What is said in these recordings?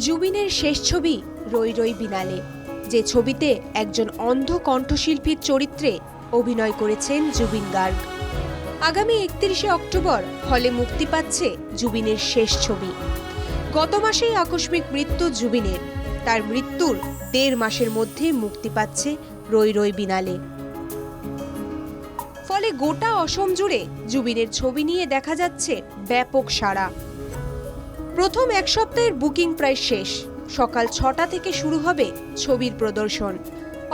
জুবিনের শেষ ছবি রই রই বিনালে, যে ছবিতে একজন অন্ধ কণ্ঠশিল্পীর চরিত্রে অভিনয় করেছেন জুবিন গার্গ। আগামী 31শে অক্টোবর হলে মুক্তি পাচ্ছে জুবিনের শেষ ছবি। গত মাসেই আকস্মিক মৃত্যু জুবিনের। তার মৃত্যুর 1.5 মাসের মধ্যে মুক্তি পাচ্ছে রই রই বিনালে। ফলে গোটা অসম জুড়ে জুবিনের ছবি নিয়ে দেখা যাচ্ছে ব্যাপক সাড়া। প্রথম এক সপ্তাহের বুকিং প্রায় শেষ। সকাল 6টা থেকে শুরু হবে ছবির প্রদর্শন।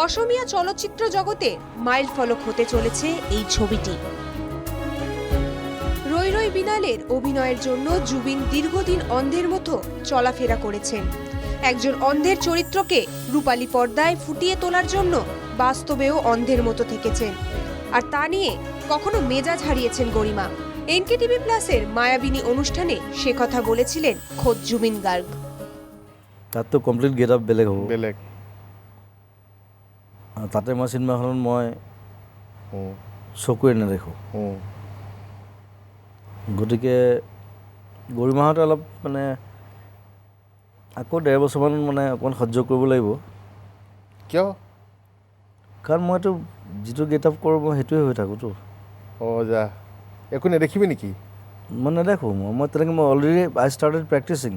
অসমীয়া চলচ্চিত্র জগতে মাইল ফলক হতে চলেছে এই ছবিটি। রই রই বিনালের অভিনয়ের জন্য জুবিন দীর্ঘদিন অন্ধের মতো চলাফেরা করেছেন। একজন অন্ধের চরিত্রকে রূপালী পর্দায় ফুটিয়ে তোলার জন্য বাস্তবেও অন্ধের মতো থেকেছেন, আর তা নিয়ে কখনো মেজাজ হারিয়েছেন গরিমা। এনকেটিভি প্লাসের মায়াবিনী অনুষ্ঠানে সে কথা বলেছিলেন খোদ জুবিন গার্গ। তাত তো কমপ্লিট গেট আপ বেলেগ হ'ব, বেলেগ। তাতে মই চিনেমাখনত মই চকুৰে নেদেখোঁ। গতিকে গৰিমাহঁতে অলপ মানে আকৌ 1.5 বছৰমান মানে অকণমান সহ্য কৰিব লাগিব। কিয়? কাৰণ মইতো যিটো গেট আপ কৰোঁ মই সেইটোৱে হৈ থাকোঁতো। যা একো নেদেখিবি নেকি? মই নেদেখোঁ। মই তেনেকৈ মই অলৰেডি আই ষ্টাৰ্টেড প্ৰেক্টিচিং।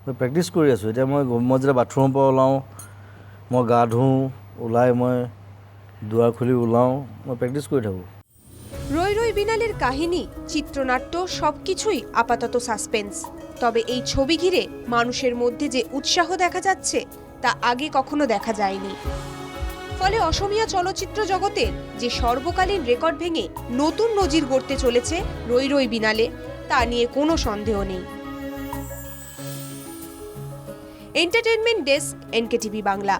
মই প্ৰেক্টিচ কৰি আছোঁ। এতিয়া মই যেতিয়া বাথৰুমৰ পৰা ওলাওঁ, মই গা ধুওঁ, ওলাই মই দুৱাৰ খুলি ওলাওঁ, মই প্ৰেক্টিচ কৰি থাকোঁ। রই রই বিনালের কাহিনী, চিত্রনাট্য সবকিছুই আপাতত সাসপেন্স। তবে এই ছবি ঘিরে মানুষের মধ্যে যে উৎসাহ দেখা যাচ্ছে তা আগে কখনো দেখা যায়নি। ফলে অসমীয়া চলচ্চিত্র জগতের যে সর্বকালীন রেকর্ড ভেঙে নতুন নজির গড়তে চলেছে রই রই বিনালে, তা নিয়ে কোনো সন্দেহ নেই। Entertainment desk, NKTV Bangla.